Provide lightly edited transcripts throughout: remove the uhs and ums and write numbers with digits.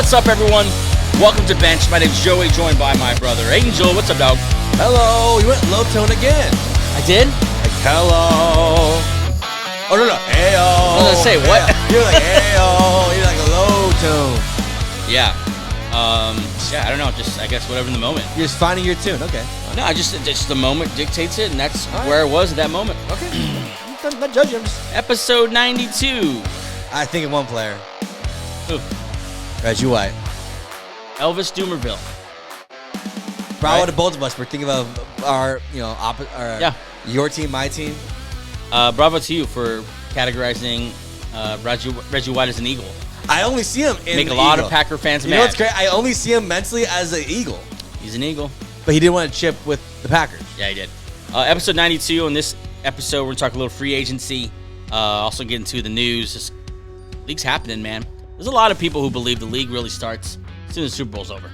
What's up, everyone? Welcome to Bench. My name's Joey, joined by my brother Angel. What's up, dog? Hello. You went low tone again. I did? Like, hello. Oh, no. Ayo. I was going to say, what? You're like, ayo. You're like a low tone. Yeah. I don't know. Just, I guess, whatever in the moment. You're just finding your tune. Okay. No, just the moment dictates it, and that's where I was at that moment. Okay. I'm not judging. I'm just... Episode 92. I think of one player. Who? Reggie White. Elvis Dumerville. Bravo to both of us. We're thinking of our, your team, my team. Bravo to you for categorizing Reggie White as an Eagle. I only see him in Make a lot of Packer fans mad. You know what's great? I only see him mentally as an Eagle. He's an Eagle. But he didn't want to chip with the Packers. Yeah, he did. Episode 92. On this episode, we're going to talk a little free agency. Also get into the news. This league's happening, man. There's a lot of people who believe the league really starts as soon as the Super Bowl's over.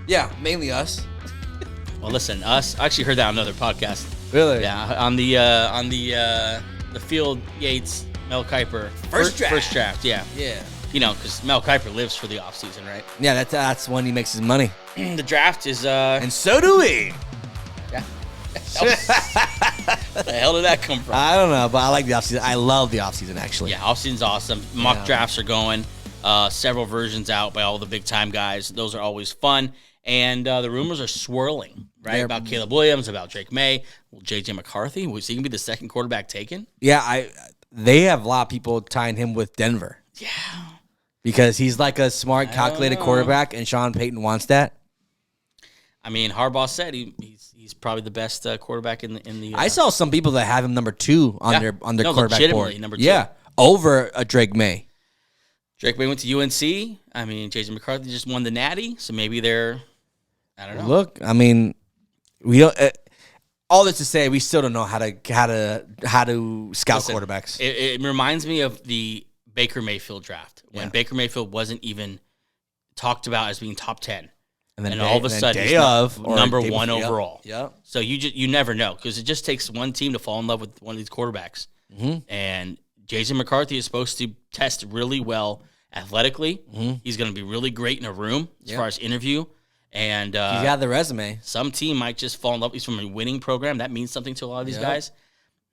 Yeah, mainly us. Well, listen, us. I actually heard that on another podcast. Really? Yeah, on the Field Yates Mel Kiper First draft. Yeah. Yeah. You know, because Mel Kiper lives for the offseason, right? Yeah, that's when he makes his money. The draft is and so do we. Yeah. Where the hell did that come from? I don't know, but I like the offseason. I love the offseason, actually. Yeah, offseason's awesome. Mock drafts are going. Several versions out by all the big-time guys. Those are always fun. And the rumors are swirling, right? About Caleb Williams, about Drake May. Well, J.J. McCarthy, was he going to be the second quarterback taken? Yeah, they have a lot of people tying him with Denver. Yeah. Because he's like a smart, calculated quarterback, and Sean Payton wants that. I mean, Harbaugh said he's probably the best quarterback in the. I saw some people that have him number 2 on their quarterback board. Number 2. Yeah, over a Drake May. Drake May went to UNC. I mean, J.J. McCarthy just won the Natty, so maybe they're. I don't know. Look, I mean, we don't. All this to say, we still don't know how to scout quarterbacks. It reminds me of the Baker Mayfield draft when Baker Mayfield wasn't even talked about as being top 10, and then all of a sudden he's number 1 overall. Yeah. So you never know because it just takes one team to fall in love with one of these quarterbacks, and J.J. McCarthy is supposed to test really well athletically. He's going to be really great in a room as far as interview. And he's got the resume. Some team might just fall in love. He's from a winning program. That means something to a lot of these guys.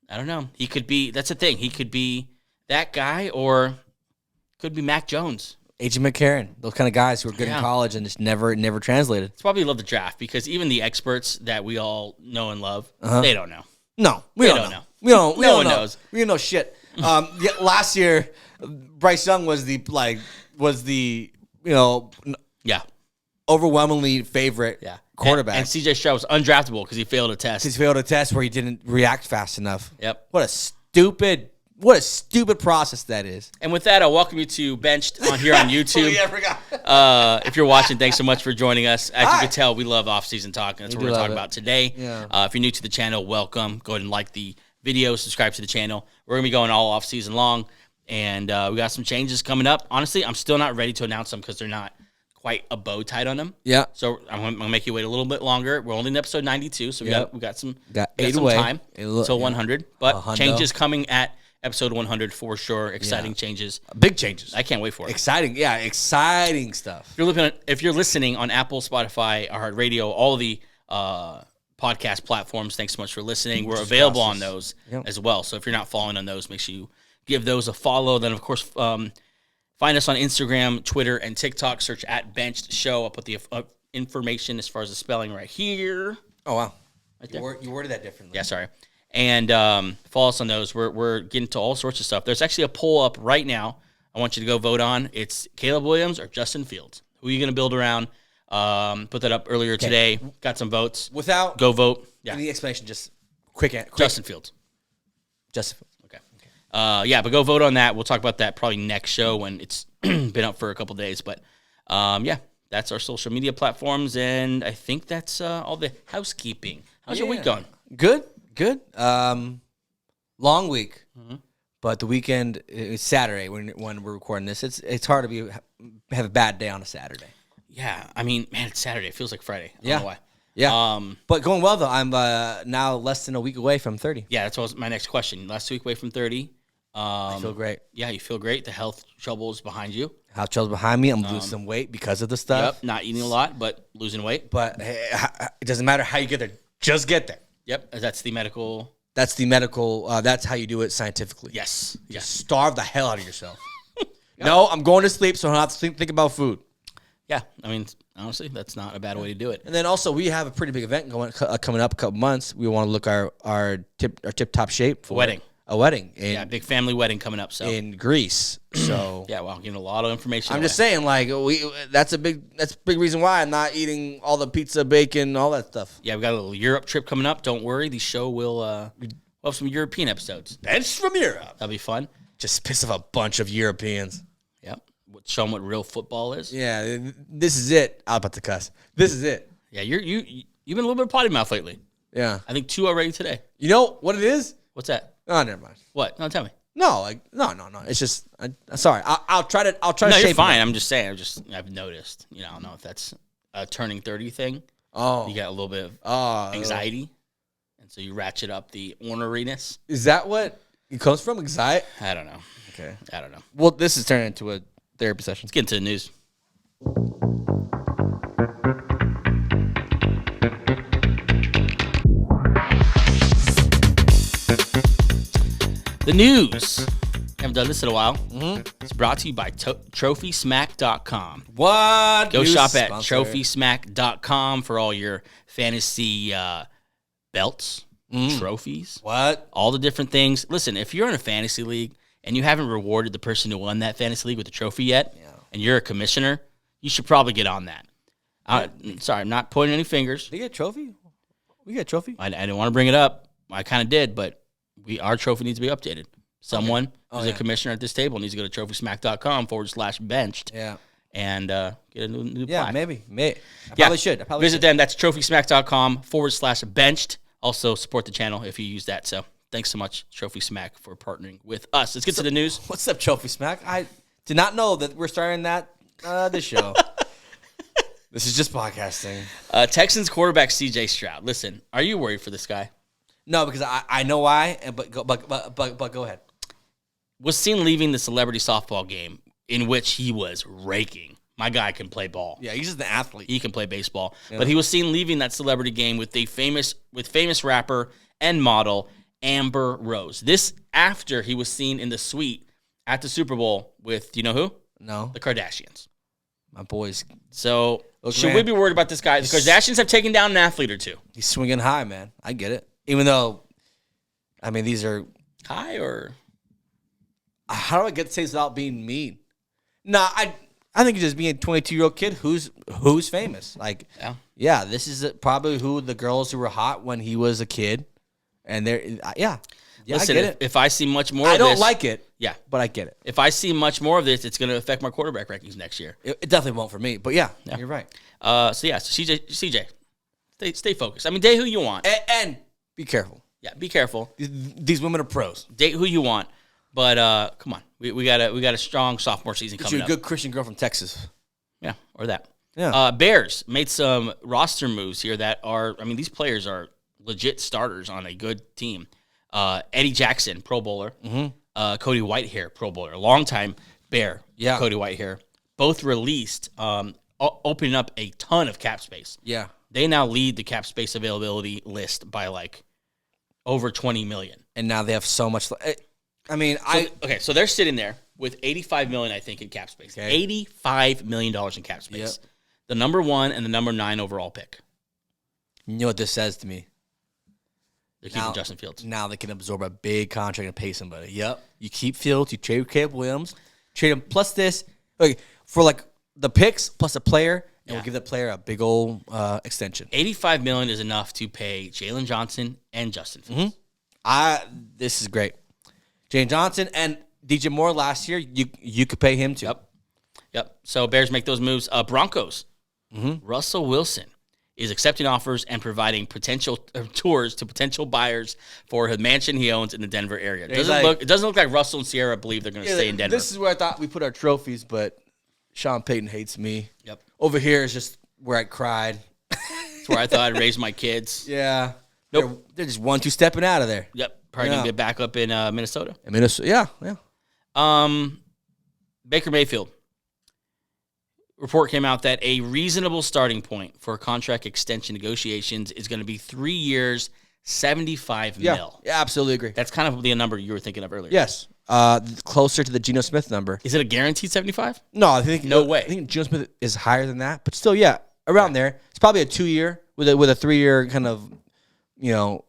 I don't know. He could be. That's the thing. He could be that guy, or could be Mac Jones, A.J. McCarron. Those kind of guys who are good in college and just never translated. That's why we love the draft because even the experts that we all know and love, they don't know. No, we don't know. No one knows. We don't know shit. Last year, Bryce Young was the overwhelmingly favorite quarterback. And C.J. Stroud was undraftable because he failed a test. He failed a test where he didn't react fast enough. Yep. What a stupid process that is. And with that, I'll welcome you to Benched on here on YouTube. I forgot. If you're watching, thanks so much for joining us. As you can tell, we love off-season talk, and that's what we're talking about today. Yeah. If you're new to the channel, welcome. Go ahead and like the video, subscribe to the channel. We're going to be going all off-season long, and we got some changes coming up. Honestly, I'm still not ready to announce them because they're not quite a bow tied on them. Yeah. So I'm going to make you wait a little bit longer. We're only in episode 92, so we got some time until 100. But changes coming at episode 100 for sure. Exciting changes. Big changes. I can't wait for it. Exciting. Yeah, exciting stuff. If you're listening on Apple, Spotify, iHeartRadio, all the podcast platforms, thanks so much for listening. We're available on those as well. So if you're not following on those, make sure you give those a follow. Then, of course, find us on Instagram, Twitter, and TikTok. Search at Benched Show. I'll put the information as far as the spelling right here. Oh, wow. Right there. You worded that differently. Yeah, sorry. And follow us on those. We're getting to all sorts of stuff. There's actually a poll up right now I want you to go vote on. It's Caleb Williams or Justin Fields. Who are you going to build around? Put that up earlier today. Got some votes. Go vote. Yeah. Any explanation, just quick. Justin Fields. Justin Fields. Okay. But go vote on that. We'll talk about that probably next show when it's been up for a couple days. But, that's our social media platforms, and I think that's all the housekeeping. How's your week going? Good. Long week, but the weekend is Saturday when we're recording this. It's hard to have a bad day on a Saturday. Yeah, I mean, man, it's Saturday. It feels like Friday. I don't know why. Yeah. But going well, though. I'm now less than a week away from 30. Yeah, that's my next question. Last week away from 30. I feel great. Yeah, you feel great. The health troubles behind you. Health troubles behind me. I'm losing some weight because of the stuff. Yep, not eating a lot, but losing weight. But hey, it doesn't matter how you get there. Just get there. Yep, that's the medical. That's the medical. That's how you do it scientifically. Yes. Just starve the hell out of yourself. No, I'm going to sleep, so I don't have to think about food. Yeah, I mean, honestly, that's not a bad way to do it. And then also, we have a pretty big event coming up a couple months. We want to look our tip top shape for a wedding. Big family wedding coming up. So in Greece. So yeah, well, getting a lot of information. I'm just saying, like that's a big reason why I'm not eating all the pizza, bacon, all that stuff. Yeah, we got a little Europe trip coming up. Don't worry, the show will we'll have some European episodes. Bench from Europe. That'll be fun. Just piss off a bunch of Europeans. Yep. Show them what real football is. Yeah, this is it. I'm about to cuss. This is it. Yeah, you've been a little bit of potty mouth lately. Yeah. I think 2 already today. You know what it is? What's that? Oh, never mind. What? No, tell me. No, no. It's just sorry. I'll try to. No, you're fine. I'm just saying. I've noticed. I don't know if that's a turning 30 thing. Oh, you got a little bit of anxiety, and so you ratchet up the orneriness. Is that what it comes from? Anxiety? I don't know. Okay, I don't know. Well, this is turning into a therapy session. Let's get into the news. The news. Haven't done this in a while. Mm-hmm. It's brought to you by TrophySmack.com. What? Go shop at TrophySmack.com for all your fantasy belts, trophies. What? All the different things. Listen, if you're in a fantasy league and you haven't rewarded the person who won that fantasy league with a trophy yet, and you're a commissioner, you should probably get on that. Sorry, I'm not pointing any fingers. Did you get a trophy? We get a trophy? I didn't want to bring it up. I kind of did, but our trophy needs to be updated. Someone who's a commissioner at this table needs to go to TrophySmack.com/benched. Yeah. And get a new plaque. Maybe. I probably should. Visit them. That's TrophySmack.com/benched. Also support the channel if you use that. So thanks so much, Trophy Smack, for partnering with us. Let's get to the news. What's up, Trophy Smack? I did not know that we're starting this show. This is just podcasting. Texans quarterback C.J. Stroud. Listen, are you worried for this guy? No, because I know why. But go ahead. Was seen leaving the celebrity softball game in which he was raking. My guy can play ball. Yeah, he's just an athlete. He can play baseball. Yeah. But he was seen leaving that celebrity game with famous rapper and model Amber Rose. This after he was seen in the suite at the Super Bowl with, do you know who? No. The Kardashians. My boys. So should we be worried about this guy? The Kardashians have taken down an athlete or two. He's swinging high, man. I get it. Even though, I mean, these are high or how do I get to say this without being mean? Nah, I think he's just being a 22-year-old kid who's famous. Like, yeah, this is probably who the girls who were hot when he was a kid, and Listen, I get it. If I see much more, I don't like it. Yeah, but I get it. If I see much more of this, it's going to affect my quarterback rankings next year. It definitely won't for me. But yeah. You're right. So CJ, stay focused. I mean, date who you want, and be careful. Yeah, be careful. These women are pros. Date who you want. But come on, we got a strong sophomore season coming up. You're a good Christian girl from Texas. Yeah, or that. Yeah. Bears made some roster moves here that are. I mean, these players are legit starters on a good team. Eddie Jackson, Pro Bowler. Mm-hmm. Cody Whitehair, Pro Bowler, longtime Bear. Yeah. Cody Whitehair, both released, opening up a ton of cap space. Yeah. They now lead the cap space availability list by like over $20 million. And now they have so much. So they're sitting there with $85 million, I think, in cap space. Okay. $85 million in cap space. Yep. The number 1 and the number 9 overall pick. You know what this says to me? They're keeping Justin Fields. Now they can absorb a big contract and pay somebody. Yep. You keep Fields, you trade Caleb Williams, trade him plus this. For like the picks plus a player, and we'll give that player a big old extension. $85 million is enough to pay Jalen Johnson and Justin Fields. This is great. Jalen Johnson and DJ Moore last year, you could pay him too. Yep. So Bears make those moves. Broncos. Mm-hmm. Russell Wilson is accepting offers and providing potential tours to potential buyers for a mansion he owns in the Denver area. It doesn't look like Russell and Sierra believe they're going to stay in Denver. This is where I thought we put our trophies, but Sean Payton hates me. Yep. Over here is just where I cried. It's where I thought I'd raise my kids. Yeah. Nope. They're just 1-2 stepping out of there. Yep. Probably going to be back up in Minnesota. In Minnesota, yeah. Baker Mayfield. Report came out that a reasonable starting point for contract extension negotiations is going to be 3 years, $75 mil. Yeah, absolutely agree. That's kind of the number you were thinking of earlier. Yes. Closer to the Geno Smith number. Is it a guaranteed 75? No, I think no way. I think Geno Smith is higher than that, but still, yeah, around there. It's probably a 2-year with a 3-year kind of,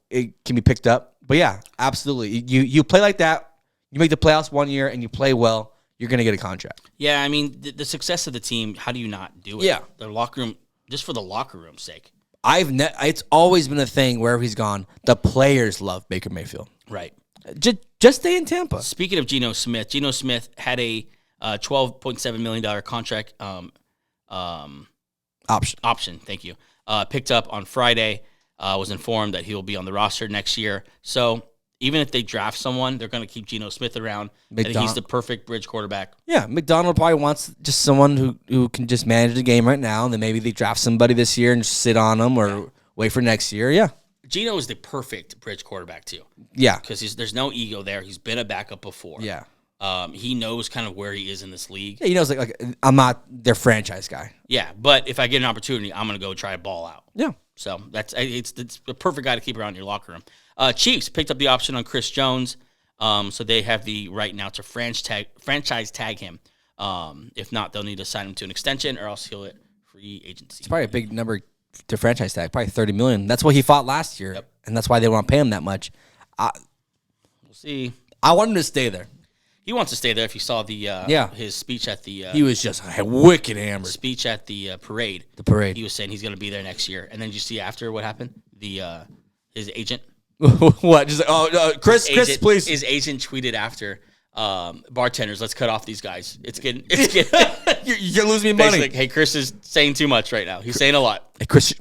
it can be picked up. But yeah, absolutely. You play like that, you make the playoffs 1 year, and you play well, you're going to get a contract. Yeah, I mean, the success of the team, how do you not do it? Yeah. The locker room, just for the locker room's sake. It's always been a thing wherever he's gone. The players love Baker Mayfield. Right. Just stay in Tampa. Speaking of Geno Smith had a $12.7 million contract option. Thank you. Picked up on Friday. Was informed that he'll be on the roster next year. So even if they draft someone, they're going to keep Geno Smith around. And he's the perfect bridge quarterback. Yeah, McDonald probably wants just someone who can just manage the game right now, and then maybe they draft somebody this year and just sit on them or wait for next year. Yeah. Geno is the perfect bridge quarterback, too. Yeah. Because there's no ego there. He's been a backup before. Yeah. He knows kind of where he is in this league. Yeah, he knows, like I'm not their franchise guy. Yeah, but if I get an opportunity, I'm going to go try a ball out. Yeah. So it's the perfect guy to keep around in your locker room. Chiefs picked up the option on Chris Jones, so they have the right now to franchise tag him. If not, they'll need to sign him to an extension, or else he'll hit free agency. It's probably a big number to franchise tag, probably $30 million. That's what he fought last year, and that's why they want to pay him that much. We'll see. I want him to stay there. He wants to stay there. If you saw the his speech at the he was just wicked hammered. Speech at the parade. The parade. He was saying he's going to be there next year. And then you see after what happened? His agent. What? Just Chris, please. His agent tweeted after, bartenders, let's cut off these guys. It's getting you're losing me money. Like, hey, Chris is saying too much right now. He's saying a lot. Hey, Chris,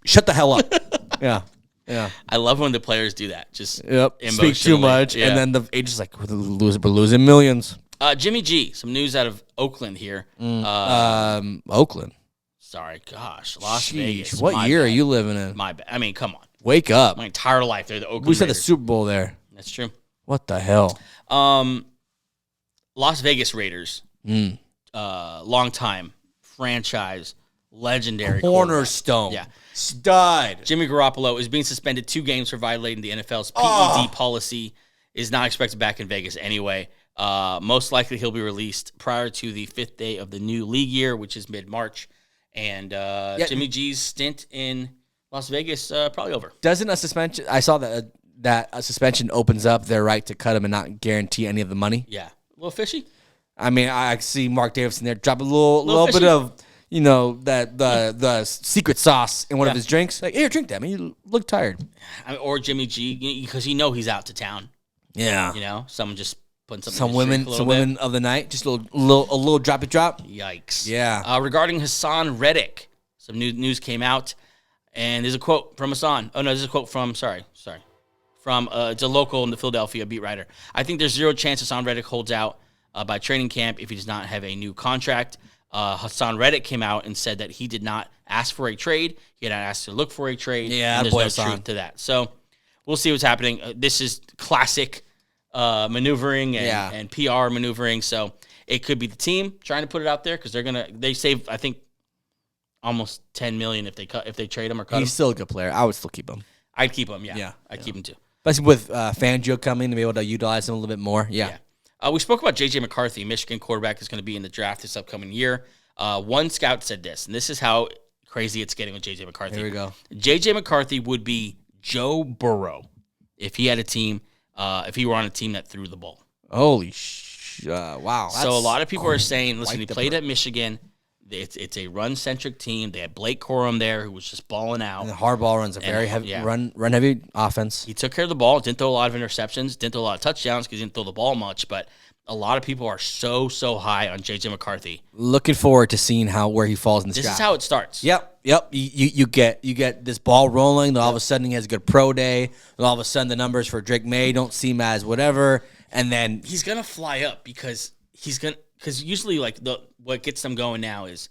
shut the hell up. Yeah. Yeah, I love when the players do that. Just speak too much, and then the agent's like, "We're losing millions." Jimmy G, some news out of Oakland here. Oakland. Sorry, gosh, Las Vegas. What year are you living in? My bad. I mean, come on. Wake up. My entire life, they're the Oakland. We said Raiders. the Super Bowl there. That's true. What the hell? Las Vegas Raiders. Long time franchise. Legendary cornerstone. Yeah. Stud. Jimmy Garoppolo is being suspended 2 games for violating the NFL's PED policy. Is not expected back in Vegas anyway. Most likely he'll be released prior to the 5th day of the new league year, which is mid-March. And Jimmy G's stint in Las Vegas probably over. Doesn't a suspension? I saw that a suspension opens up their right to cut him and not guarantee any of the money. Yeah. A little fishy. I mean, I see Mark Davidson there drop a little bit of, the secret sauce in one of his drinks. Like, here, drink that, man. You look tired. Or Jimmy G, because he's out to town. Yeah. Someone just putting something. Some women of the night, just a little droppy drop. Yikes. Yeah. Regarding Hassan Reddick, some news came out, and there's a quote from Hassan. Oh no, there's a quote from from it's a local in the Philadelphia beat writer. I think there's 0 chance Hassan Reddick holds out by training camp if he does not have a new contract. Hassan Reddick came out and said that he did not ask for a trade. He had not asked to look for a trade. Yeah, and there's no truth to that. So we'll see what's happening. This is classic maneuvering and PR maneuvering. So it could be the team trying to put it out there because they save, I think, almost $10 million if they trade him or cut him. He's still a good player. I would still keep him. I'd keep him. Yeah. I'd keep him too. Especially with Fangio coming to be able to utilize him a little bit more. Yeah. We spoke about J.J. McCarthy. Michigan quarterback is going to be in the draft this upcoming year. One scout said this, and this is how crazy it's getting with J.J. McCarthy. Here we go. J.J. McCarthy would be Joe Burrow if he had a team, if he were on a team that threw the ball. Holy wow. So a lot of people are saying, listen, he played at Michigan. It's a run-centric team. They had Blake Corum there who was just balling out. And Harbaugh runs a very heavy run-heavy offense. He took care of the ball. Didn't throw a lot of interceptions. Didn't throw a lot of touchdowns because he didn't throw the ball much. But a lot of people are so high on J.J. McCarthy. Looking forward to seeing where he falls in this draft. This is how it starts. Yep. You get this ball rolling. Then all of a sudden he has a good pro day. Then all of a sudden the numbers for Drake May don't seem as whatever. And then he's gonna fly up because usually what gets them going now is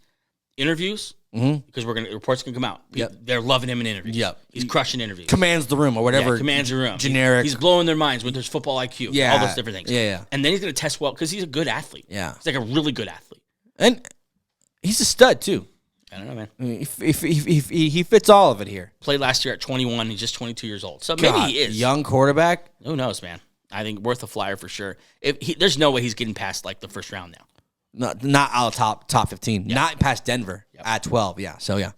interviews because reports can come out. Yep. They're loving him in interviews. Yep. He's crushing interviews. Commands the room or whatever. Yeah, commands the room. Generic. He's blowing their minds with his football IQ. Yeah. All those different things. Yeah. And then he's going to test well because he's a good athlete. Yeah. He's like a really good athlete. And he's a stud, too. I don't know, man. I mean, he fits all of it here. Played last year at 21. He's just 22 years old. So maybe he is. Young quarterback. Who knows, man? I think worth a flyer for sure. There's no way he's getting past like the first round now. Not out of top 15. Yeah. Not past Denver at 12. Yeah. So, yeah.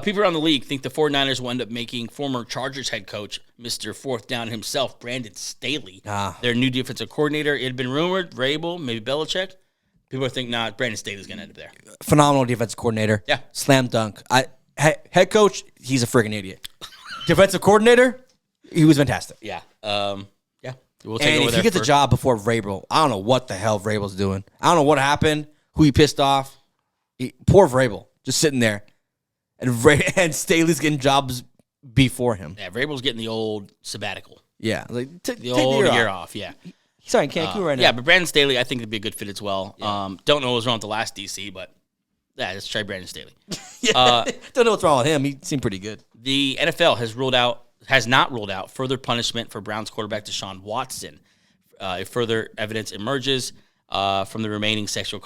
People around the league think the 49ers will end up making former Chargers head coach, Mr. Fourth Down himself, Brandon Staley, their new defensive coordinator. It had been rumored, Vrabel, maybe Belichick. People think, Brandon Staley's going to end up there. Phenomenal defensive coordinator. Yeah. Slam dunk. Head coach, he's a freaking idiot. Defensive coordinator, he was fantastic. Yeah. Yeah. We'll take and if he gets a job before Vrabel, I don't know what the hell Vrabel's doing. I don't know what happened, who he pissed off. Poor Vrabel, just sitting there. And Staley's getting jobs before him. Yeah, Vrabel's getting the old sabbatical. Yeah. Like, the old year off. Yeah. Sorry, can't right now. Yeah, but Brandon Staley, I think, would be a good fit as well. Yeah. Don't know what was wrong with the last DC, but let's try Brandon Staley. Don't know what's wrong with him. He seemed pretty good. The NFL has not ruled out further punishment for Browns quarterback Deshaun Watson. If further evidence emerges from the remaining sexual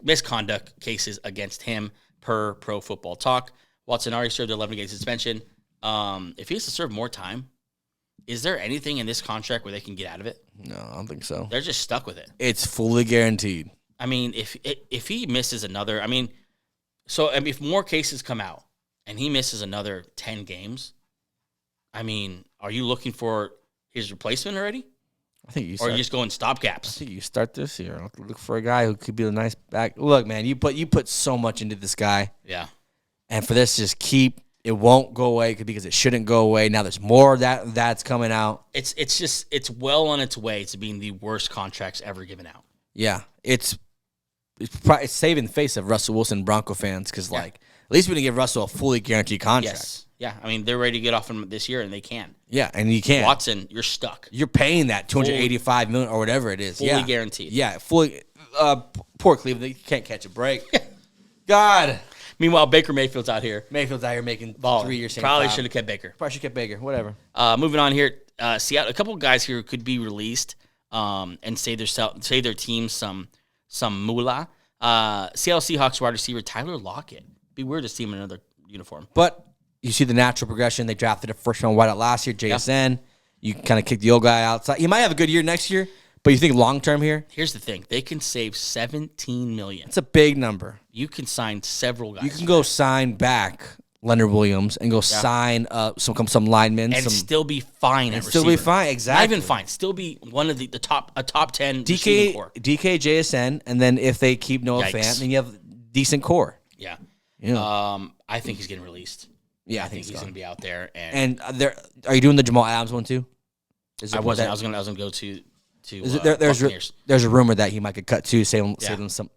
misconduct cases against him, per Pro Football Talk. Watson already served an 11-game suspension. If he has to serve more time, is there anything in this contract where they can get out of it? No, I don't think so. They're just stuck with it. It's fully guaranteed. I mean, if he misses another, if more cases come out and he misses another 10 games, are you looking for his replacement already? I think or are you just going stopgaps? I think you start this year. Look for a guy who could be a nice back. Look, man, you put so much into this guy. Yeah. And for this, just it won't go away because it shouldn't go away. Now there's more of that's coming out. It's well on its way to being the worst contracts ever given out. Yeah, it's saving the face of Russell Wilson Bronco fans because at least we didn't give Russell a fully guaranteed contract. Yes. Yeah, they're ready to get off him this year, and they can. Yeah, and you can. Watson, you're stuck. You're paying that $285 million or whatever it is. Fully guaranteed. Yeah, fully. Poor Cleveland, you can't catch a break. God. Meanwhile, Baker Mayfield's out here. Making 3 years. Probably should have kept Baker. Probably should have kept Baker. Whatever. Moving on here, Seattle. A couple of guys here could be released and save their team some moolah. Seattle Seahawks wide receiver Tyler Lockett. Be weird to see him in another uniform, but. You see the natural progression. They drafted a first-round wideout last year, JSN. Yep. You kind of kick the old guy outside. He might have a good year next year, but you think long-term here? Here's the thing. They can save $17 million. It's a big number. You can sign several guys. You can go sign back Leonard Williams and go sign some linemen. And still be fine at receiver. Still be fine, exactly. Not even fine. Still be one of the top 10 DK, receiving core. DK, JSN, and then if they keep Noah Fant, then you have decent core. Yeah. Yeah. I think he's getting released. Yeah, I think he's going to be out there. And are you doing the Jamal Adams one too? I wasn't. I was going to go to. There's a rumor that he might get cut too. Save them some.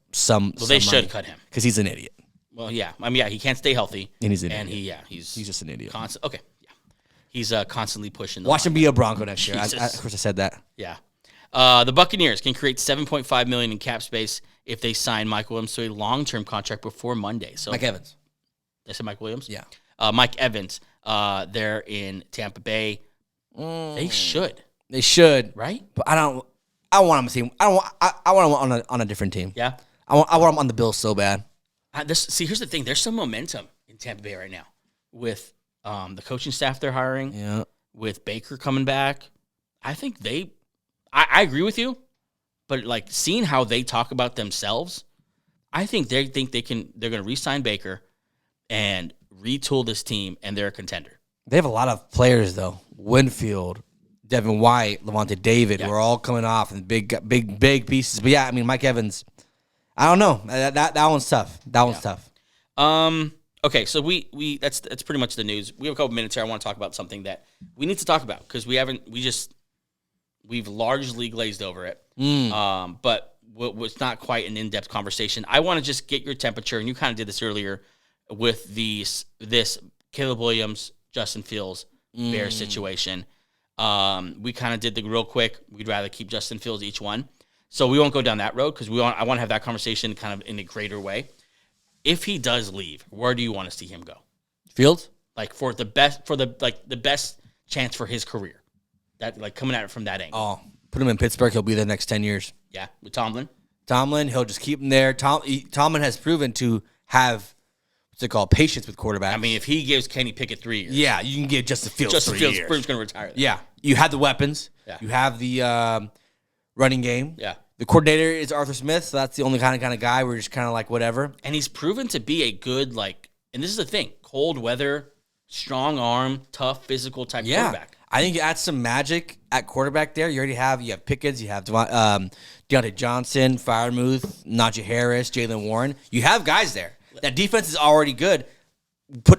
Well, they should cut him because he's an idiot. Well, yeah. He can't stay healthy, and he's an idiot. He's just an idiot. Okay, yeah. He's constantly pushing. Watch him be a Bronco next year. Of course, I said that. Yeah. The Buccaneers can create $7.5 million in cap space if they sign Mike Williams to a long-term contract before Monday. So Mike Evans. They said Mike Williams. Yeah. Mike Evans, they're in Tampa Bay. They should, right? But I want him to see. I want him on a different team. Yeah, I want him on the Bills so bad. Here's the thing. There's some momentum in Tampa Bay right now with the coaching staff they're hiring. Yeah, with Baker coming back. I think I agree with you, but seeing how they talk about themselves, I think they're going to re-sign Baker and retool this team, and they're a contender. They have a lot of players, though. Winfield, Devin White, Levante David, who are all coming off and big pieces. But yeah, Mike Evans, I don't know. That one's tough. That one's tough. Okay, so we that's pretty much the news. We have a couple minutes here. I want to talk about something that we need to talk about because we've largely glazed over it. But was not quite an in-depth conversation. I want to just get your temperature, and you kind of did this earlier with this Caleb Williams, Justin Fields, Bears situation. We kind of did the real quick. We'd rather keep Justin Fields each one. So we won't go down that road because I want to have that conversation kind of in a greater way. if he does leave, where do you want to see him go? Fields? Like for the best chance for his career. That like coming at it from that angle. Oh, put him in Pittsburgh. He'll be there the next 10 years. Yeah, with Tomlin. He'll just keep him there. Tomlin has proven to have what's it called, patience with quarterbacks. I mean, if he gives Kenny Pickett 3 years, yeah, you can give Justin Fields 3 years. Fields going to retire. Then. Yeah, you have the weapons. Yeah. You have the running game. Yeah. The coordinator is Arthur Smith, so that's the only kind of guy. We're just kind of like whatever. And he's proven to be a good and this is the thing: cold weather, strong arm, tough physical type quarterback. I think you add some magic at quarterback there. You have Pickens, you have Deontay Johnson, Freiermuth, Najee Harris, Jalen Warren. You have guys there. That defense is already good.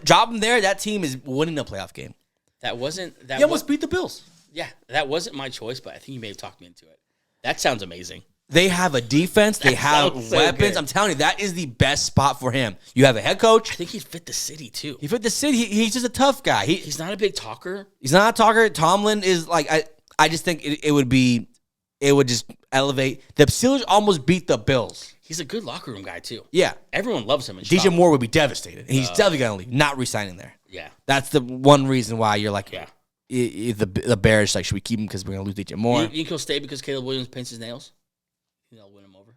Drop them there. That team is winning the playoff game. You almost beat the Bills. Yeah, that wasn't my choice, but I think you may have talked me into it. That sounds amazing. They have a defense. They have weapons. I'm telling you, that is the best spot for him. You have a head coach. I think he'd fit the city, too. He fit the city. He's just a tough guy. He's not a big talker. He's not a talker. Tomlin is like, I just think it would just elevate. The Steelers almost beat the Bills. He's a good locker room guy, too. Yeah. Everyone loves him in DJ Chicago. Moore would be devastated. He's definitely going to leave, not re-signing there. Yeah. That's the one reason why you're like, yeah. The Bears, like, should we keep him because we're going to lose DJ Moore? You think he'll stay because Caleb Williams paints his nails? You think they'll win him over?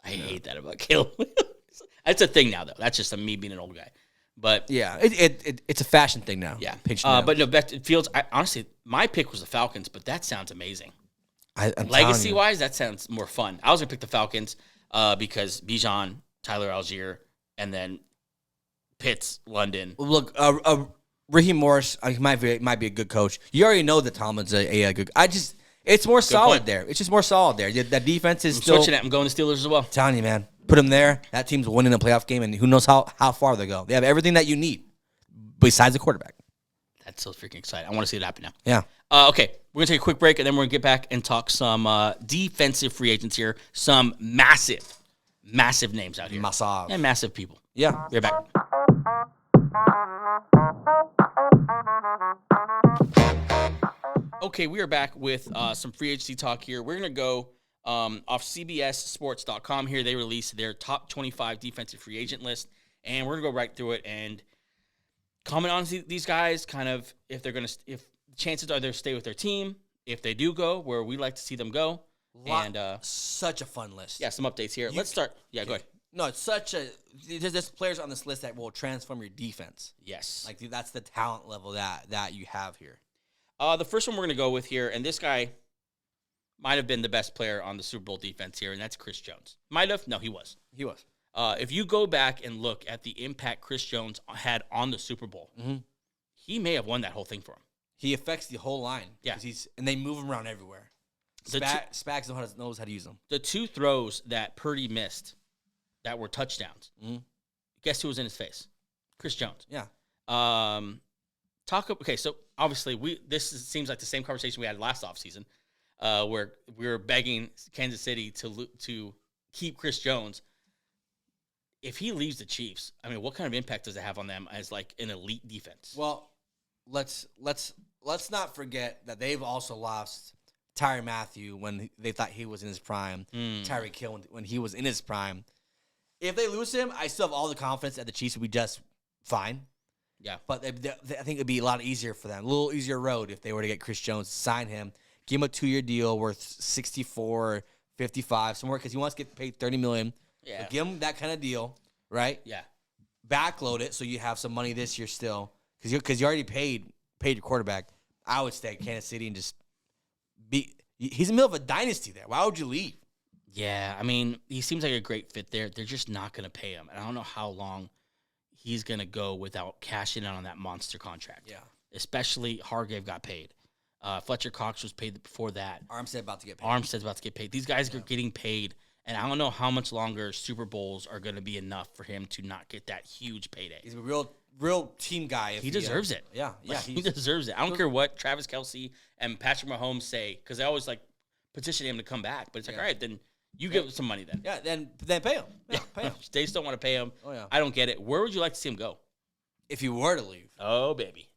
I hate that about Caleb Williams. That's a thing now, though. That's just me being an old guy. But yeah, it's a fashion thing now. Yeah. But no, Fields, honestly, my pick was the Falcons, but that sounds amazing. Legacy-wise, that sounds more fun. I was going to pick the Falcons because Bijan, Tyler Algier, and then Pitts, London. Look, Raheem Morris might be a good coach. You already know that Tomlin's a good. It's more solid there. It's just more solid there. That defense is still switching it. I'm going to Steelers as well. I'm telling you, man. Put them there. That team's winning a playoff game, and who knows how far they go. They have everything that you need besides the quarterback. That's so freaking exciting. I want to see it happen now. Yeah. Okay, we're going to take a quick break, and then we're going to get back and talk some defensive free agents here. Some massive names out here. Massive. And massive people. Yeah. We're back. Okay, we are back with some free agency talk here. We're going to go off CBSSports.com here. They released their top 25 defensive free agent list, and we're going to go right through it and comment on these guys, kind of if chances are they'll stay with their team, if they do go, where we like to see them go. And such a fun list. Yeah, some updates here. Let's start. Yeah, go ahead. No, it's there's players on this list that will transform your defense. Yes. Like that's the talent level that you have here. The first one we're going to go with here, and this guy might have been the best player on the Super Bowl defense here, and that's Chris Jones. Might have? No, he was. He was. If you go back and look at the impact Chris Jones had on the Super Bowl, he may have won that whole thing for him. He affects the whole line. Yeah. And they move him around everywhere. Spags knows how to use them. The 2 throws that Purdy missed that were touchdowns, guess who was in his face? Chris Jones. Yeah. Okay, so obviously seems like the same conversation we had last offseason, where we were begging Kansas City to keep Chris Jones. If he leaves the Chiefs, I mean, what kind of impact does it have on them as like an elite defense? Well, let's not forget that they've also lost Tyrann Mathieu when they thought he was in his prime, Tyreek Hill when he was in his prime. If they lose him, I still have all the confidence that the Chiefs would be just fine. Yeah. But I think it would be a lot easier for them, a little easier road if they were to get Chris Jones, sign him, give him a 2-year deal worth 64, 55, somewhere, because he wants to get paid $30 million. Yeah. But give him that kind of deal, right? Yeah. Backload it so you have some money this year still, because you already paid your quarterback. I would stay at Kansas City and just be. He's in the middle of a dynasty there. Why would you leave? Yeah, I mean, he seems like a great fit there. They're just not going to pay him. And I don't know how long he's going to go without cashing in on that monster contract. Yeah. Especially Hargrave got paid. Fletcher Cox was paid before that. Armstead's about to get paid. These guys are getting paid. And I don't know how much longer Super Bowls are going to be enough for him to not get that huge payday. He's a real team guy. He deserves it. Yeah. He deserves it. I don't care what Travis Kelce and Patrick Mahomes say, because they always like petition him to come back. But it's like, all right, then you give him some money then. Yeah, then pay him. Yeah, pay him. They just don't want to pay him. Oh, yeah. I don't get it. Where would you like to see him go? If you were to leave. Oh, baby.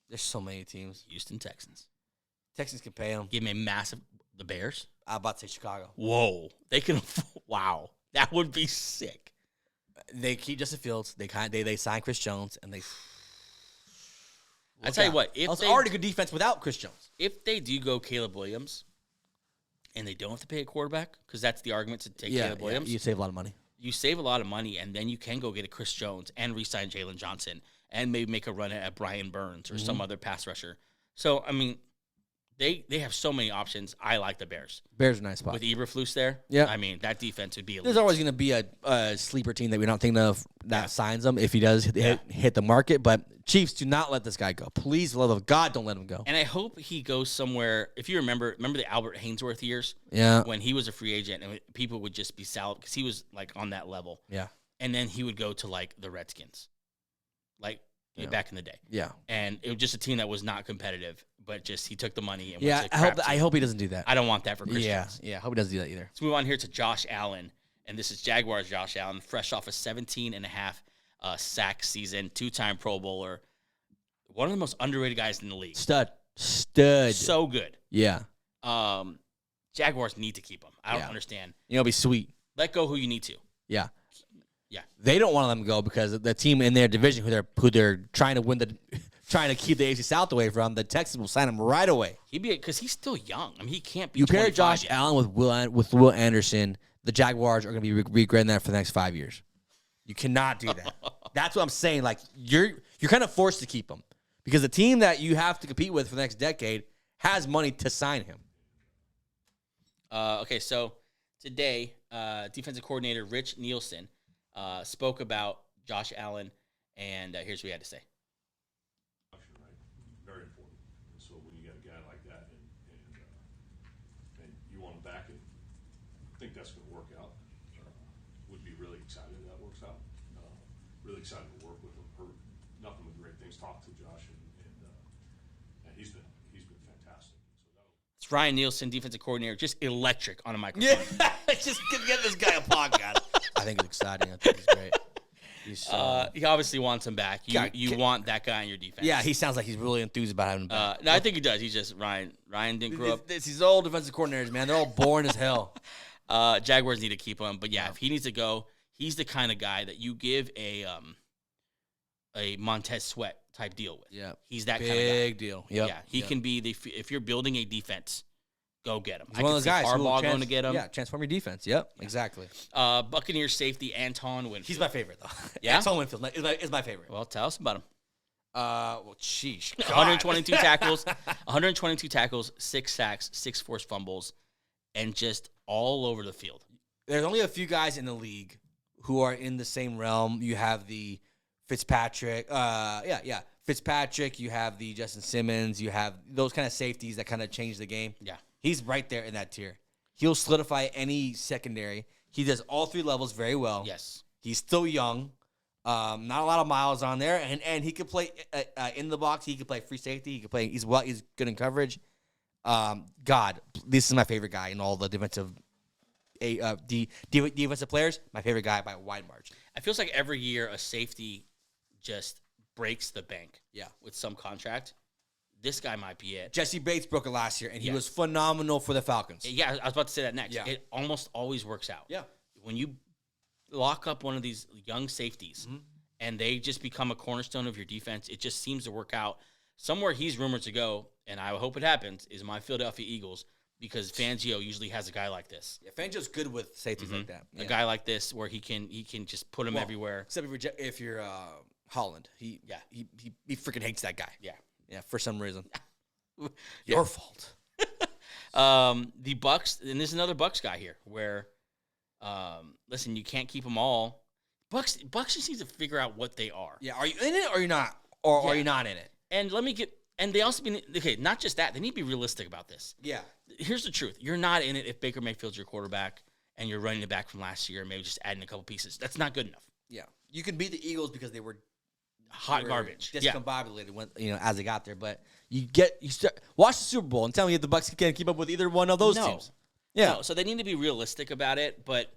There's so many teams. Houston Texans. Texans can pay him. Give him a massive. The Bears? I'm about to say Chicago. Whoa. They can. Wow. That would be sick. They keep Justin Fields. They sign Chris Jones, and they. I tell you what, if it's they already good defense without Chris Jones. If they do go Caleb Williams, and they don't have to pay a quarterback, because that's the argument to take Caleb Williams, you save a lot of money. You save a lot of money, and then you can go get a Chris Jones and re-sign Jalen Johnson, and maybe make a run at Brian Burns or some other pass rusher. So I mean, they have so many options. I like the Bears. Bears are a nice spot with Eberflus there. Yeah, I mean that defense would be elite. There's always going to be a sleeper team that we don't think of that signs him if he does hit the market. But Chiefs, do not let this guy go. Please, for the love of God, don't let him go. And I hope he goes somewhere. If you remember the Albert Hainsworth years, when he was a free agent, and people would just be salad because he was like on that level. Yeah, and then he would go to like the Redskins, like back in the day. Yeah, and it was just a team that was not competitive, but just he took the money. And I hope he doesn't do that. I don't want that for Chris Jones. Yeah, I hope he doesn't do that either. Let's move on here to Josh Allen, and this is Jaguars Josh Allen, fresh off a 17.5 sack season, 2-time Pro Bowler, one of the most underrated guys in the league. Stud, so good. Yeah. Jaguars need to keep him. I don't understand. It'll be sweet. Let go who you need to. Yeah. Yeah. They don't want them to go because the team in their division who they're trying to keep the AFC South away from, the Texans will sign him right away. Because he's still young. I mean, he can't be. You pair Josh Allen with Will Anderson, the Jaguars are going to be regretting that for the next 5 years. You cannot do that. That's what I'm saying. Like you're kind of forced to keep him because the team that you have to compete with for the next decade has money to sign him. Okay, so today, defensive coordinator Rich Nielsen spoke about Josh Allen, and here's what he had to say. Very important. So when you got a guy like that, and you want him back, and I think that's going to work out. Would be really excited if that works out. Really excited to work with him. Heard nothing but great things. Talked to Josh, and he's been fantastic. So it's Ryan Nielsen, defensive coordinator, just electric on a microphone. Yeah, just get this guy a podcast. I think it's exciting. I think he's great. He obviously wants him back. You want that guy in your defense. Yeah, he sounds like he's really enthused about having him back. No, I think he does. He's just Ryan. Ryan didn't grow up. These old defensive coordinators, man, they're all boring as hell. Jaguars need to keep him, but if he needs to go, he's the kind of guy that you give a Montez Sweat type deal with. Yeah, he's that big kind of guy. Big deal. Yep. Yeah, he can be if you're building a defense, go get him. He's one of those guys Harbaugh going to get him. Yeah, transform your defense. Yep, exactly. Buccaneers safety Anton Winfield. He's my favorite though. Yeah, Anton Winfield is my favorite. Well, tell us about him. Well, sheesh. 122 tackles, 122 tackles, 6 sacks, 6 forced fumbles, and just all over the field. There's only a few guys in the league who are in the same realm. You have the Fitzpatrick. Fitzpatrick. You have the Justin Simmons. You have those kind of safeties that kind of change the game. Yeah. He's right there in that tier. He'll solidify any secondary. He does all 3 levels very well. Yes. He's still young. Not a lot of miles on there, and he could play in the box. He could play free safety. He could play. He's good in coverage. God, this is my favorite guy in all the defensive players. My favorite guy by a wide margin. It feels like every year a safety just breaks the bank. Yeah. With some contract. This guy might be it. Jesse Bates broke it last year, and he was phenomenal for the Falcons. Yeah, I was about to say that next. Yeah. It almost always works out. Yeah. When you lock up one of these young safeties and they just become a cornerstone of your defense, it just seems to work out. Somewhere he's rumored to go, and I hope it happens, is my Philadelphia Eagles, because Fangio usually has a guy like this. Yeah, Fangio's good with safeties like that. A guy like this where he can just put him everywhere. Except if you're Holland. He freaking hates that guy. Yeah. Yeah, for some reason. Your fault. The Bucks, and there's another Bucks guy here where listen, you can't keep them all. Bucks just need to figure out what they are. Yeah, are you in it or you're not? Or are you not in it? And they also not just that, they need to be realistic about this. Yeah. Here's the truth. You're not in it if Baker Mayfield's your quarterback and you're running it back from last year, maybe just adding a couple pieces. That's not good enough. Yeah. You can beat the Eagles because they were garbage. Discombobulated when, as they got there, but you start watch the Super Bowl and tell me if the Bucks can keep up with either one of those teams. Yeah. No, so they need to be realistic about it, but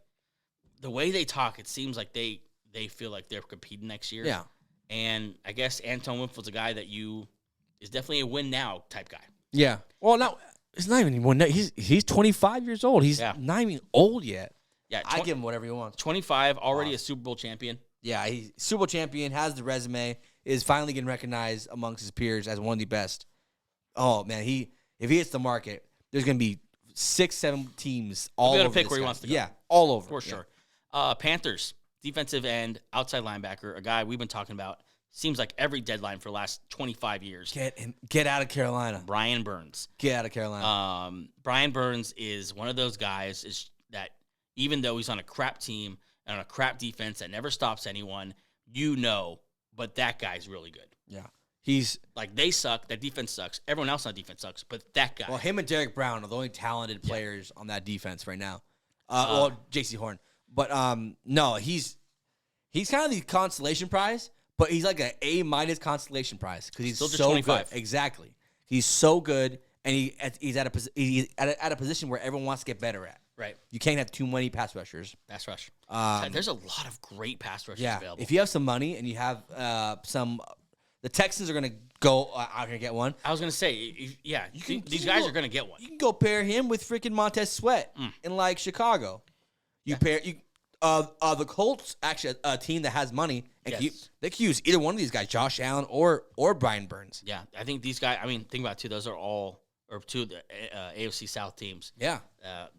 the way they talk, it seems like they feel like they're competing next year. Yeah. And I guess Anton Winfield's a guy that is definitely a win now type guy. Yeah. Well, now it's not even one. He's 25 years old. He's not even old yet. Yeah, I give him whatever he wants. 25, already a Super Bowl champion. Yeah, he's Super Bowl champion, has the resume, is finally getting recognized amongst his peers as one of the best. Oh man, if he hits the market, there's gonna be 6-7 teams all over. He'll pick where he wants to go. Yeah, all over for sure. Panthers defensive end, outside linebacker, a guy we've been talking about. Seems like every deadline for the last 25 years. Get out of Carolina. Brian Burns. Get out of Carolina. Brian Burns is one of those guys that even though he's on a crap team and on a crap defense that never stops anyone, but that guy's really good. Yeah. He's like, they suck. That defense sucks. Everyone else on defense sucks, but that guy. Well, him and Derek Brown are the only talented players on that defense right now. J.C. Horn. But no, he's kind of the consolation prize. But he's like an A- constellation prize because he's still just so 25. good. Exactly, he's so good, and he's at a position where everyone wants to get better at. Right. You can't have too many pass rushers. Pass rush. There's a lot of great pass rushers available. If you have some money and you have the Texans are going to go out here and get one. I was going to say, these guys are going to get one. You can go pair him with freaking Montez Sweat in like Chicago. The Colts, actually, a team that has money, and they can use either one of these guys, Josh Allen or Brian Burns. Yeah, I think these guys, think about it, too, those are all, or two of the AFC South teams. Yeah.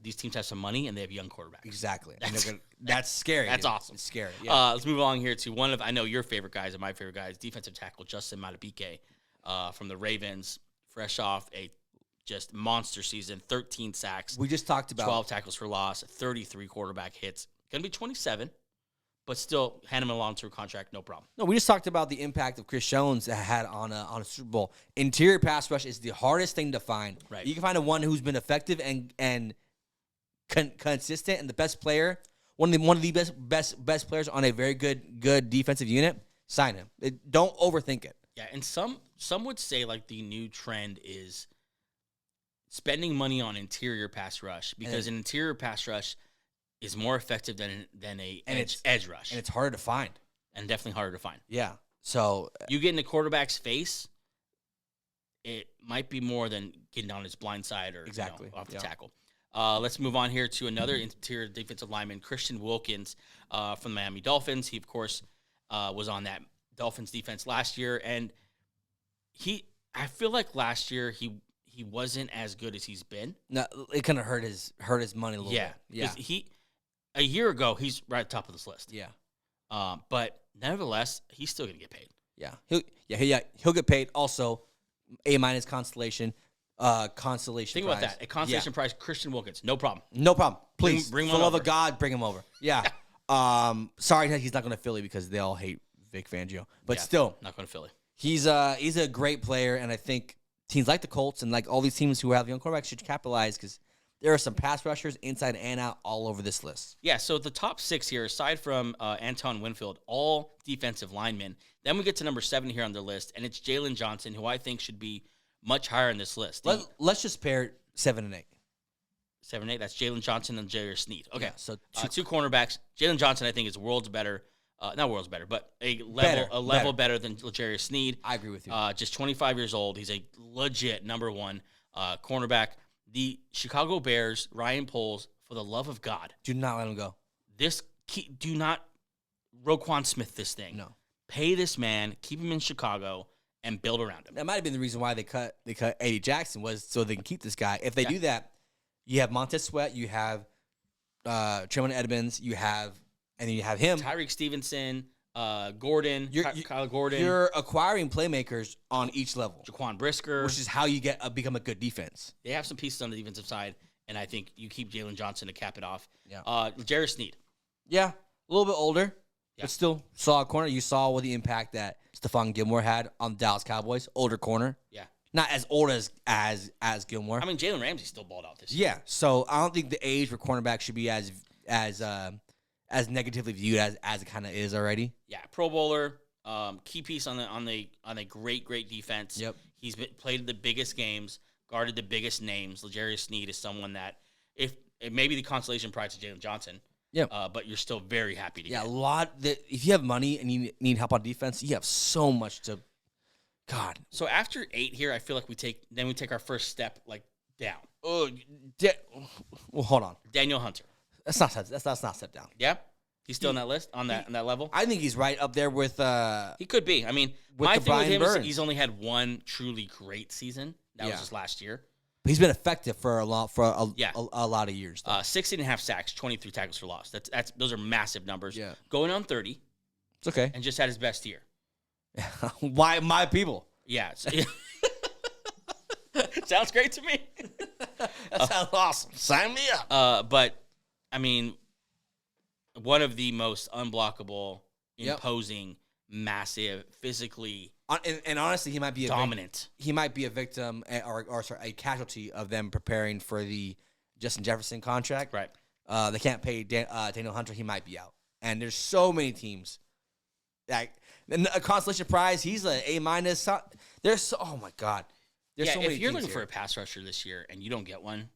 These teams have some money, and they have young quarterbacks. Exactly. That's scary. That's dude. awesome. It's scary. Yeah. Let's move along here to one of, I know your favorite guys and my favorite guys, defensive tackle Justin Madubuike from the Ravens, fresh off a just monster season, 13 sacks. We just talked about 12 tackles for loss, 33 quarterback hits. Going to be 27, but still hand him a long-term contract, no problem. No, we just talked about the impact of Chris Jones had on a Super Bowl. Interior pass rush is the hardest thing to find. Right. You can find one who's been effective and consistent and the best player, one of the best players on a very good defensive unit. Sign him. Don't overthink it. Yeah, and some would say like the new trend is spending money on interior pass rush because an interior pass rush is more effective than a edge rush. And it's harder to find. And definitely harder to find. Yeah. So you get in the quarterback's face, it might be more than getting on his blind side or off the tackle. Let's move on here to another interior defensive lineman, Christian Wilkins from the Miami Dolphins. He, of course, was on that Dolphins defense last year. And I feel like last year he wasn't as good as he's been. No, it kind of hurt his money a little bit. Yeah. A year ago, he's right at the top of this list. Yeah. But nevertheless, he's still going to get paid. Yeah. He'll get paid. Also, A- constellation. Think about that. A constellation prize, Christian Wilkins. No problem. No problem. Please. Bring for one the love over. of God, bring him over. Yeah. Sorry he's not going to Philly because they all hate Vic Fangio. But still. Not going to Philly. He's a great player, and I think teams like the Colts and like all these teams who have young quarterbacks should capitalize because there are some pass rushers inside and out all over this list. Yeah, so the top 6 here, aside from Anton Winfield, all defensive linemen. Then we get to number 7 here on the list, and it's Jalen Johnson, who I think should be much higher on this list. Let's just pair 7 and 8. 7 and 8, that's Jalen Johnson and J.R. Sneed. Okay, yeah, so two cornerbacks. Jalen Johnson, I think, is worlds better. Not worlds better, but a level better than J.R. Sneed. I agree with you. Just 25 years old. He's a legit number 1 cornerback. The Chicago Bears, Ryan Poles, for the love of God, do not let him go. Do not Roquan Smith this thing. No. Pay this man, keep him in Chicago, and build around him. That might have been the reaon why they cut Eddie Jackson was so they can keep this guy. If they do that, you have Montez Sweat, you have Tremont Edmonds, you have him. Tyreek Stevenson, Gordon, Kyler Gordon. You're acquiring playmakers on each level. Jaquan Brisker. Which is how you become a good defense. They have some pieces on the defensive side, and I think you keep Jalen Johnson to cap it off. Yeah. J.R. Sneed. Yeah, a little bit older, but still solid corner. You saw what the impact that Stephon Gilmore had on the Dallas Cowboys. Older corner. Yeah. Not as old as Gilmore. I mean, Jalen Ramsey still balled out this year. Yeah, so I don't think the age for cornerback should be as negatively viewed as it kind of is already. Yeah, Pro Bowler, key piece on a great defense. Yep. He's played the biggest games, guarded the biggest names. L'Jarius Sneed is someone that if it may be the consolation prize to Jalen Johnson. Yeah. But you're still very happy to get. If you have money and you need help on defense, you have so much to. God. So after 8 here, I feel like we take our first step down. Well, hold on. Daniel Hunter. That's not step down. Yeah, he's still on that list on that level. I think he's right up there with. He could be. I mean, with my the thing with Brian him is Burns. he's only had one truly great season. That was just last year. He's been effective for a lot of years. 16.5 sacks, 23 tackles for loss. Those are massive numbers. Yeah. Going on 30. It's okay. And just had his best year. Why my people? Yeah. Sounds great to me. That sounds awesome. Sign me up. But I mean, one of the most unblockable, imposing, massive, physically and honestly, he might be dominant. He might be a victim or a casualty of them preparing for the Justin Jefferson contract. Right. They can't pay Daniel Hunter. He might be out. And there's so many teams. Like a consolation prize, he's an A-. There's oh my god. There's so many if you're teams looking for here. a pass rusher this year and you don't get one,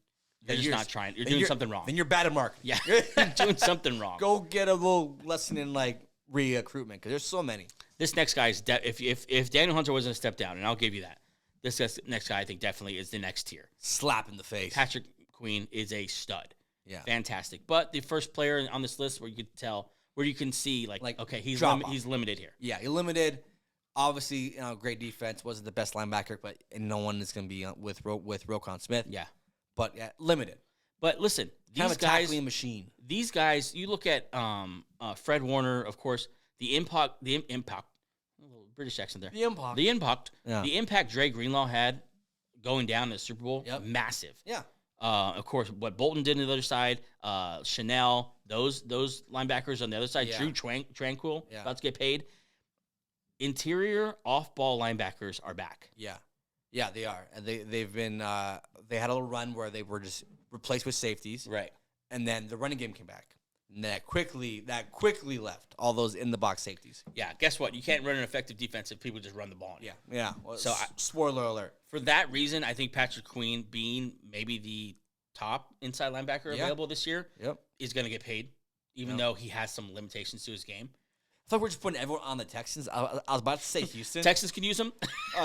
you're just not trying. You're doing something wrong. Then you're bad at marketing. Yeah, you're doing something wrong. Go get a little lesson in like recruitment because there's so many. This next guy is if Daniel Hunter wasn't a step down, and I'll give you that. This next guy I think definitely is the next tier. Slap in the face. Patrick Queen is a stud. Yeah, fantastic. But the first player on this list where you can see like okay, he's limited here. Yeah, he's limited. Obviously, great defense. Wasn't the best linebacker, but no one is going to be with Roquan Smith. Yeah, but limited. But listen, these guys, machine. These guys, you look at Fred Warner, of course, the impact, a little British accent there. The impact Dre Greenlaw had going down in the Super Bowl, massive. Yeah. Of course, what Bolton did on the other side, Chanel, those linebackers on the other side, Drew Tranquil, about to get paid. Interior off-ball linebackers are back. Yeah. Yeah, they are. And they've been they had a little run where they were just replaced with safeties. Right. And then the running game came back. And that quickly left all those in the box safeties. Yeah, guess what? You can't run an effective defense if people just run the ball on you. Yeah. Well, so spoiler alert. For that reason, I think Patrick Queen being maybe the top inside linebacker available this year is going to get paid, even though he has some limitations to his game. I thought we're just putting everyone on the Texans. I was about to say Houston. Texans can use him.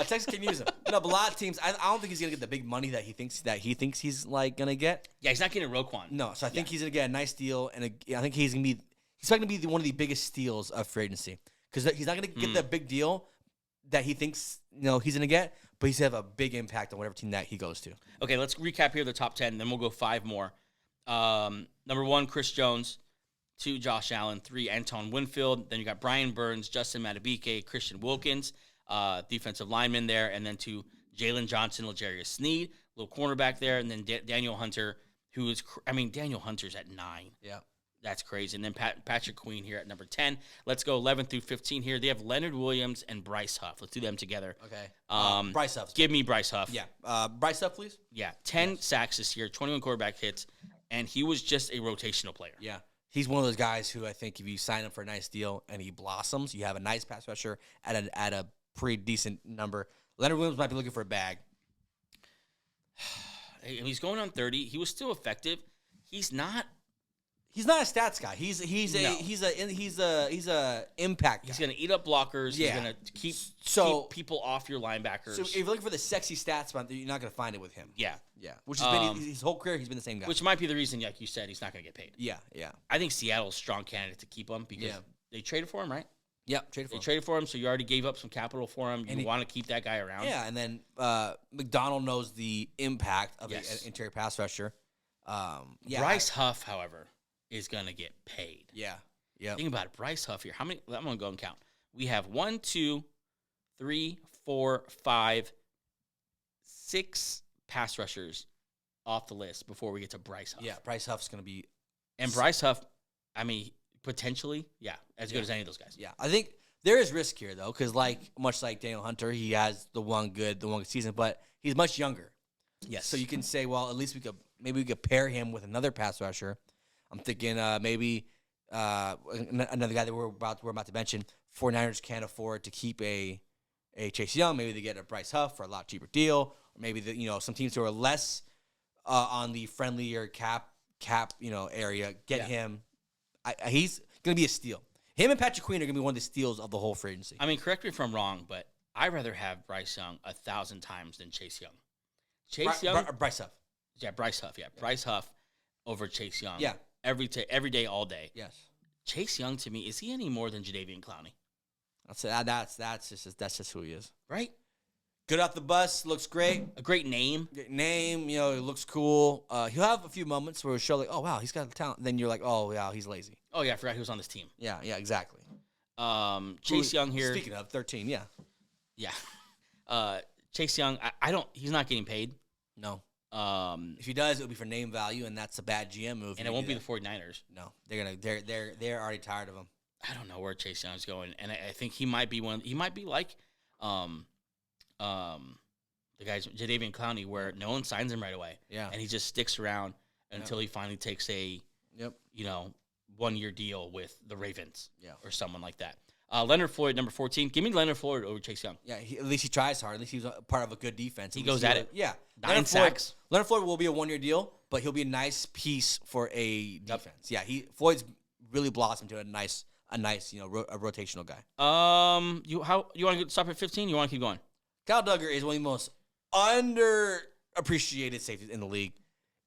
Texas can use him. No, but a lot of teams. I don't think he's gonna get the big money that he thinks he's like gonna get. Yeah, he's not getting Roquan. No, so I think he's gonna get a nice deal, and I think he's probably gonna be one of the biggest steals of free agency because he's not gonna get the big deal that he thinks he's gonna get, but he's gonna have a big impact on whatever team that he goes to. Okay, let's recap here the top 10. Then we'll go 5 more. Number 1, Chris Jones. 2, Josh Allen. 3, Anton Winfield. Then you got Brian Burns, Justin Madubuike, Christian Wilkins, defensive lineman there. And then 2, Jalen Johnson, L'Jarius Sneed, little cornerback there. And then Daniel Hunter, Daniel Hunter's at 9. Yeah. That's crazy. And then Patrick Queen here at number 10. Let's go 11 through 15 here. They have Leonard Williams and Bryce Huff. Let's do them together. Okay. Bryce Huff. Give me Bryce Huff. Yeah. Bryce Huff, please. Yeah. 10 sacks this year, 21 quarterback hits, and he was just a rotational player. Yeah. He's one of those guys who I think if you sign him for a nice deal and he blossoms, you have a nice pass rusher at a pretty decent number. Leonard Williams might be looking for a bag. He's going on 30. He was still effective. He's not a stats guy. He's a impact guy. He's going to eat up blockers. He's going to keep people off your linebackers. So if you're looking for the sexy stats, you're not going to find it with him. Yeah. Which has been his whole career. He's been the same guy. Which might be the reason, like you said, he's not going to get paid. Yeah. I think Seattle's a strong candidate to keep him because they traded for him, right? Yeah, traded for him, so you already gave up some capital for him. You want to keep that guy around. Yeah, and then McDonald knows the impact of an interior pass rusher. Bryce Huff, however, is going to get paid. Yeah. Think about it. Bryce Huff here. How many? I'm going to go and count. We have 1, 2, 3, 4, 5, 6 pass rushers off the list before we get to Bryce Huff. Yeah, Bryce Huff's going to be... And Bryce Huff, potentially, as good as any of those guys. Yeah, I think there is risk here, though, because much like Daniel Hunter, he has the one good season, but he's much younger. Yes. So you can say, well, at least we could pair him with another pass rusher. I'm thinking maybe another guy that we're about to mention. 49ers can't afford to keep a Chase Young. Maybe they get a Bryce Huff for a lot cheaper deal. Or maybe some teams who are less on the friendlier cap area get him. He's going to be a steal. Him and Patrick Queen are going to be one of the steals of the whole free agency. Correct me if I'm wrong, but I'd rather have Bryce Young 1,000 times than Chase Young. Bryce Huff. Yeah, Bryce Huff. Yeah, Bryce Huff over Chase Young. Yeah. every day, all day. Yes. Chase Young, to me, is he any more than Jadeveon Clowney? That's just who he is. Right? Good off the bus, looks great. A great name. Great name, it looks cool. He'll have a few moments where he'll show like, oh wow, he's got talent. Then you're like, oh yeah, he's lazy. Oh yeah, I forgot he was on this team. Yeah, exactly. Chase Young here. Speaking of 13, yeah. Chase Young, he's not getting paid. No. If he does, it'll be for name value, and that's a bad GM move. And it won't be the 49ers. No, they're already tired of him. I don't know where Chase Young's going, and I think he might be one. He might be like, the guys Jadeveon Clowney, where no one signs him right away. Yeah, and he just sticks around until he finally takes a 1-year deal with the Ravens. Or someone like that. Leonard Floyd, number 14. Give me Leonard Floyd over Chase Young. Yeah, at least he tries hard. At least he's a part of a good defense. He goes at it. Yeah. 9 sacks. Leonard Floyd will be a 1-year deal, but he'll be a nice piece for a defense. Yeah, Floyd's really blossomed to a nice, a rotational guy. You want to stop at 15? You want to keep going? Kyle Duggar is one of the most underappreciated safeties in the league.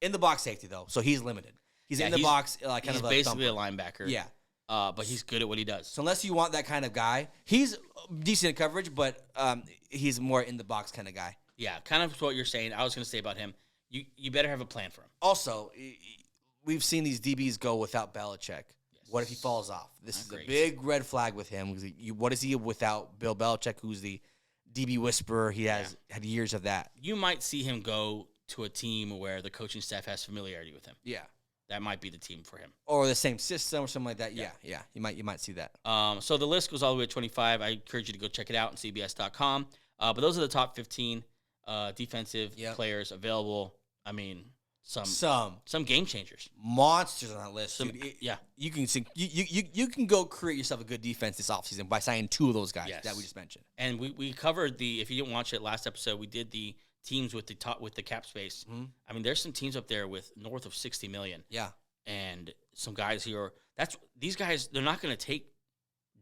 In the box safety though, so he's limited. He's in the box, he's basically a linebacker. Yeah. But he's good at what he does. So unless you want that kind of guy, he's decent at coverage, but he's more in the box kind of guy. Yeah, kind of what you're saying. I was going to say about him. You better have a plan for him. Also, we've seen these DBs go without Belichick. Yes. What if he falls off? This is a big red flag with him. What is he without Bill Belichick, who's the DB whisperer? He has had years of that. You might see him go to a team where the coaching staff has familiarity with him. Yeah. That might be the team for him. Or the same system or something like that. Yeah. You might see that. So the list goes all the way to 25. I encourage you to go check it out on CBS.com. But those are the top 15 defensive players available. I mean, some game changers. Monsters on that list. You can see, you can go create yourself a good defense this offseason by signing 2 of those guys that we just mentioned. And we covered if you didn't watch it last episode, we did the teams with the cap space. Mm-hmm. I mean, there's some teams up there with north of $60 million. Yeah. And some guys here these guys, they're not going to take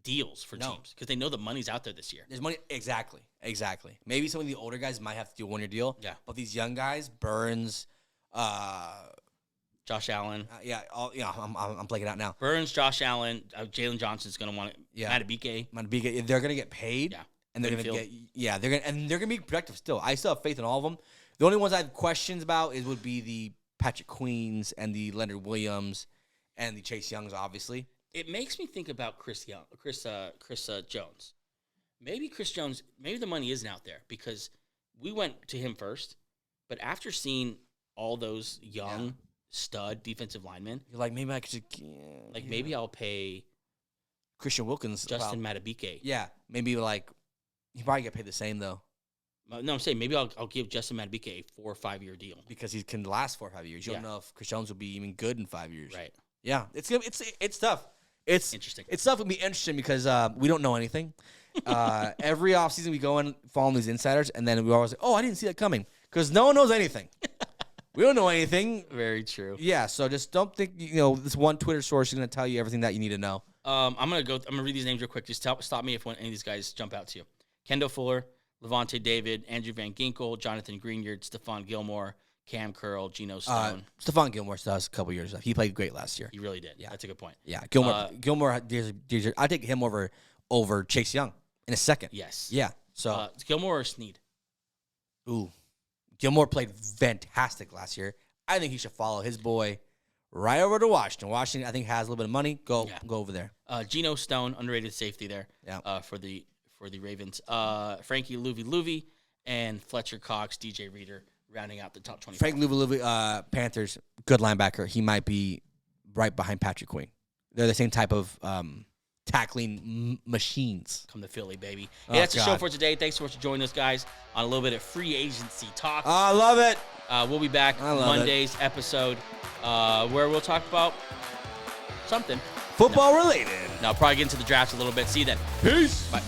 deals for teams because they know the money's out there this year. There's money. Exactly. Maybe some of the older guys might have to do a 1-year deal. Yeah. But these young guys, Burns, Josh Allen. I'm blanking out now. Burns, Josh Allen, Jalen Johnson's going to want it. Yeah. Matabike. They're going to get paid. Yeah. And they're gonna be productive still. I still have faith in all of them. The only ones I have questions about would be the Patrick Queens and the Leonard Williams and the Chase Youngs, obviously. It makes me think about Chris Jones. Maybe Chris Jones. Maybe the money isn't out there because we went to him first, but after seeing all those young stud defensive linemen, you're like, maybe I could just maybe I'll pay Christian Wilkins, Justin Matabike. Yeah, maybe he probably get paid the same though. No, I'm saying maybe I'll give Justin Matabike a 4 or 5 year deal because he can last 4 or 5 years. You don't know if Chris Jones will be even good in 5 years. Right? Yeah, it's tough. It's interesting. It's tough to be interesting because we don't know anything. Every offseason we go in following these insiders, and then we always say, "Oh, I didn't see that coming," because no one knows anything. We don't know anything. Very true. Yeah, so just don't think this one Twitter source is going to tell you everything that you need to know. I'm gonna read these names real quick. Just stop me if any of these guys jump out to you. Kendall Fuller, Levante David, Andrew Van Ginkel, Jonathan Greenyard, Stephon Gilmore, Cam Curl, Geno Stone. Stephon Gilmore still has a couple years left. He played great last year. He really did. Yeah, that's a good point. Yeah, Gilmore. I take him over Chase Young in a second. Yes. Yeah. So Gilmore or Snead? Ooh, Gilmore played fantastic last year. I think he should follow his boy right over to Washington. Washington, I think, has a little bit of money. Go over there. Geno Stone, underrated safety there. Yeah. For the Ravens. Frankie Louvi, and Fletcher Cox, DJ Reader, rounding out the top 20. Frank Louvi, Panthers, good linebacker. He might be right behind Patrick Queen. They're the same type of tackling machines. Come to Philly, baby. Hey, that's the show for today. Thanks so much for joining us, guys, on a little bit of free agency talk. I love it. We'll be back Monday's episode where we'll talk about something. Football related. No, probably get into the draft a little bit. See you then. Peace. Bye.